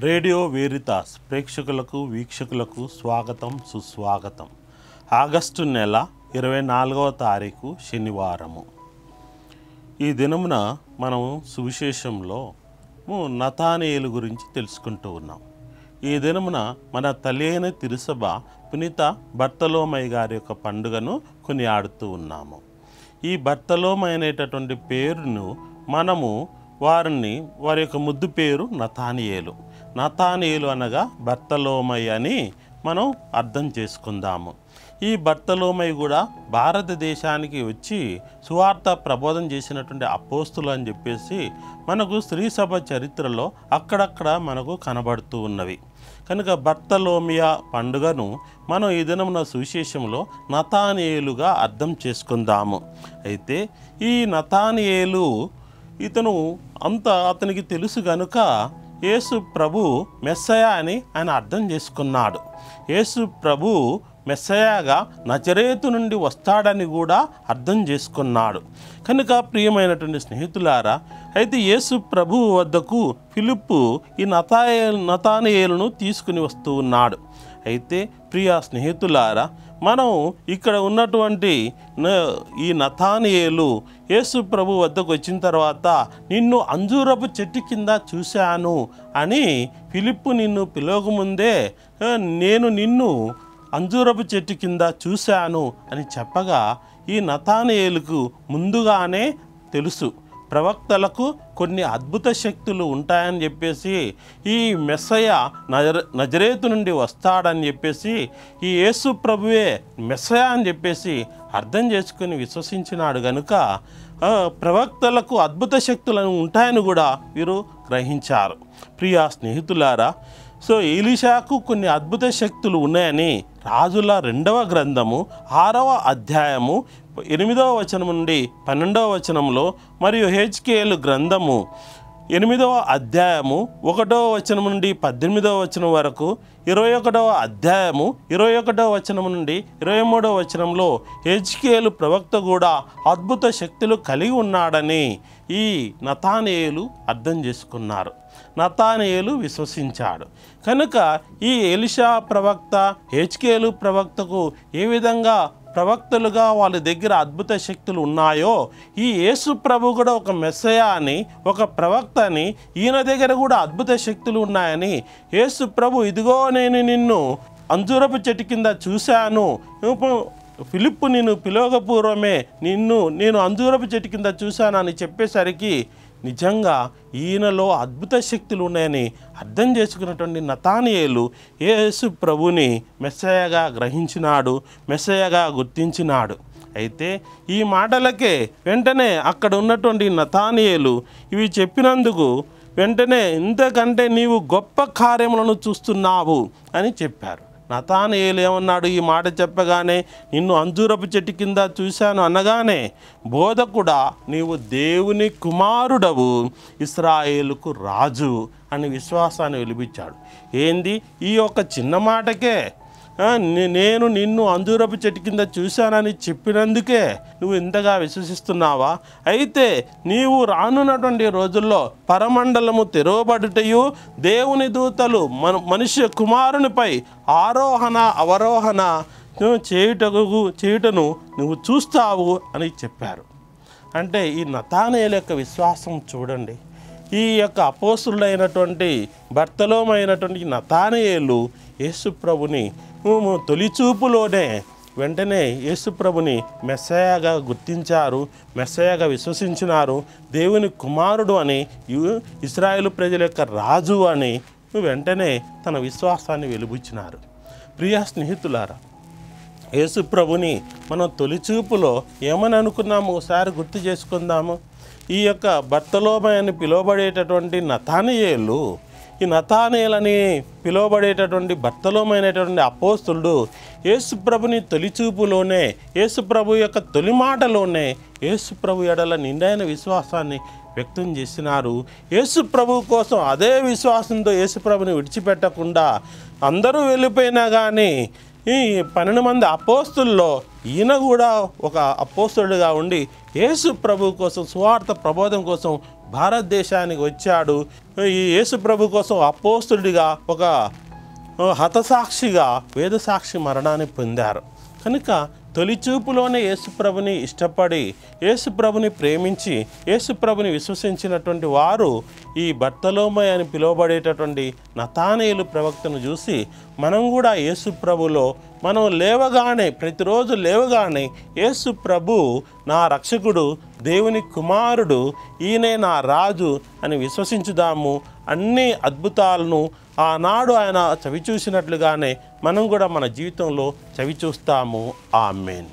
Radio వేరితాస్ ప్రేక్షకులకు వీక్షకులకు స్వాగతం సుస్వాగతం. ఆగస్టు నెల 24వ తారీఖు శనివారము. ఈ దినమున మనం సువిశేషంలో నతానేయులు గురించి తెలుసుకుంటూ ఉన్నాం. ఈ దినమున మన తల్లి అయిన తిరుసభ పునీత బర్తలోమయ్య గారి యొక్క పండుగను కొనియాడుతూ ఉన్నాము. ఈ బర్తలోమయ్య అనేటటువంటి పేరును మనము వారి యొక్క ముద్దు పేరు నతానియేలు. నతానియేలు అనగా బర్తలోమయ్య అని మనం అర్థం చేసుకుందాము. ఈ బర్తలోమయ్య కూడా భారతదేశానికి వచ్చి సువార్త ప్రబోధం చేసినటువంటి అపోస్తులు అని చెప్పేసి మనకు శ్రీసభ చరిత్రలో అక్కడక్కడ మనకు కనబడుతూ ఉన్నవి. కనుక బర్తలోమియ పండుగను మనం ఈ దినమున సువిశేషంలో నతానియేలుగా అర్థం చేసుకుందాము. అయితే ఈ నతానియేలు అతనికి తెలుసు గనుక యేసు ప్రభు మెస్సయా అని ఆయన అర్థం చేసుకున్నాడు. యేసు ప్రభు మెస్సయాగా నజరేతు నుండి వస్తాడని కూడా అర్థం చేసుకున్నాడు. కనుక ప్రియమైనటువంటి స్నేహితులారా, అయితే యేసు ప్రభు వద్దకు ఫిలిప్పు ఈ నతానియేలును తీసుకుని వస్తూ ఉన్నాడు. అయితే ప్రియ స్నేహితులారా, మనం ఇక్కడ ఉన్నటువంటి ఈ నతానియేలు యేసు ప్రభు వద్దకు వచ్చిన తర్వాత నిన్ను అంజూరపు చెట్టు కింద చూశాను అని ఫిలిప్పు నిన్ను పిలవకముందే నేను నిన్ను అంజూరపు చెట్టు కింద చూశాను అని చెప్పగా ఈ నతానియేలుకు ముందుగానే తెలుసు ప్రవక్తలకు కొన్ని అద్భుత శక్తులు ఉంటాయని చెప్పేసి, ఈ మెస్సయ నజరేతు నుండి వస్తాడని చెప్పేసి, ఈ యేసు ప్రభువే మెస్సయ అని చెప్పేసి అర్థం చేసుకుని విశ్వసించినాడు గనుక ప్రవక్తలకు అద్భుత శక్తులు ఉంటాయని కూడా వీరు గ్రహించారు. ప్రియా స్నేహితులారా, ఎలీషాకు కొన్ని అద్భుత శక్తులు ఉన్నాయని రాజుల 2వ గ్రంథము 6వ అధ్యాయము 8వ వచనం నుండి 12వ వచనంలో, మరియు హెజ్కేలు గ్రంథము 8వ అధ్యాయము 1వ వచనం నుండి 18వ వచనం వరకు, 21వ అధ్యాయము 21వ వచనం నుండి 23వ వచనంలో హెజ్కేలు ప్రవక్త కూడా అద్భుత శక్తులు కలిగి ఉన్నాడని ఈ నతానియేలు అర్థం చేసుకున్నారు. నతానియేలు విశ్వసించాడు. కనుక ఈ ఎలీషా ప్రవక్త హెజ్కేలు ప్రవక్తకు ఏ విధంగా ప్రవక్తలుగా వాళ్ళ దగ్గర అద్భుత శక్తులు ఉన్నాయో, ఈ యేసు ప్రభు కూడా ఒక మెస్సయా అని, ఒక ప్రవక్త అని, ఈయన దగ్గర కూడా అద్భుత శక్తులు ఉన్నాయని యేసు ప్రభు ఇదిగో నేను నిన్ను అంజూరపు చెట్టు కింద చూశాను, ఫిలిప్పు నిన్ను పిలవకపూర్వమే నేను అంజూరపు చెట్టు కింద చూశాను అని చెప్పేసరికి నిజంగా ఈయనలో అద్భుత శక్తులు ఉన్నాయని అర్థం చేసుకున్నటువంటి నతానియేలు యేసు ప్రభుని మెస్సయగా గ్రహించినాడు, మెస్సయగా గుర్తించినాడు. అయితే ఈ మాటలకే వెంటనే అక్కడ ఉన్నటువంటి నతానియేలు ఇవి చెప్పినందుకు వెంటనే ఇంతకంటే నీవు గొప్ప కార్యములను చూస్తున్నావు అని చెప్పారు. నతానియేలు ఏమన్నాడు? ఈ మాట చెప్పగానే నిన్ను అంజూరపు చెట్టు కింద చూశాను అనగానే, బోధకుడా నీవు దేవుని కుమారుడవు, ఇశ్రాయేలుకు రాజు అని విశ్వాసాన్ని వెలిపించాడు. ఏంది ఈ యొక్క చిన్న మాటకే నేను నిన్ను అంజూరపు చెట్టు కింద చూశానని చెప్పినందుకే నువ్వు ఇంతగా విశ్వసిస్తున్నావా? అయితే నీవు రానున్నటువంటి రోజుల్లో పరమండలము తెరవబడుటయు దేవుని దూతలు మనుష్య కుమారునిపై ఆరోహణ అవరోహణ చేయుటను నువ్వు చూస్తావు అని చెప్పారు. అంటే ఈ నతానియేలు యొక్క విశ్వాసం చూడండి. ఈ యొక్క అపోస్తులైనటువంటి బర్తలోమైనటువంటి నతానియేలు యేసు ప్రభుని తొలిచూపులోనే వెంటనే యేసు ప్రభుని మెస్సయగా గుర్తించారు, మెస్సయగా విశ్వసించినారు, దేవుని కుమారుడు అని, ఇశ్రాయేలు ప్రజల యొక్క రాజు అని వెంటనే తన విశ్వాసాన్ని వెలిబుచ్చినారు. ప్రియ స్నేహితులారా, యేసు ప్రభుని మనం తొలిచూపులో ఏమని అనుకున్నాము ఒకసారి గుర్తు చేసుకుందాము. ఈ యొక్క బర్తలోమయ్య అని పిలువబడేటటువంటి నతానియేలు, ఈ నతానియేలని పిలువబడేటటువంటి బర్తలోమైనటువంటి అపోస్తులుడు యేసు ప్రభుని తొలిచూపులోనే, యేసు ప్రభు యొక్క తొలి మాటలోనే యేసు ప్రభు ఎడల నిండైన విశ్వాసాన్ని వ్యక్తం చేసినారు. యేసు ప్రభు కోసం అదే విశ్వాసంతో యేసు ప్రభుని విడిచిపెట్టకుండా అందరూ వెళ్ళిపోయినా కానీ ఈ 12 మంది అపోస్తుల్లో ఈయన కూడా ఒక అపోస్తులుగా ఉండి యేసు ప్రభు కోసం సువార్త ప్రబోధం కోసం భారతదేశానికి వచ్చాడు. ఈ యేసు ప్రభు కోసం అపోస్తులుడిగా ఒక హతసాక్షిగా వేదసాక్షి మరణాన్ని పొందారు. కనుక తొలిచూపులోనే యేసుప్రభుని ఇష్టపడి యేసుప్రభుని ప్రేమించి యేసుప్రభుని విశ్వసించినటువంటి వారు ఈ బర్తలోమయ అని పిలువబడేటటువంటి నతానేలు ప్రవక్తను చూసి మనం కూడా యేసుప్రభులో మనం లేవగానే ప్రతిరోజు లేవగానే యేసుప్రభు నా రక్షకుడు, దేవుని కుమారుడు, ఈయనే నా రాజు అని విశ్వసించుదాము. అన్ని అద్భుతాలను ఆనాడు ఆయన చవిచూసినట్లుగానే మనం కూడా మన జీవితంలో చవిచూస్తాము. ఆమేన్.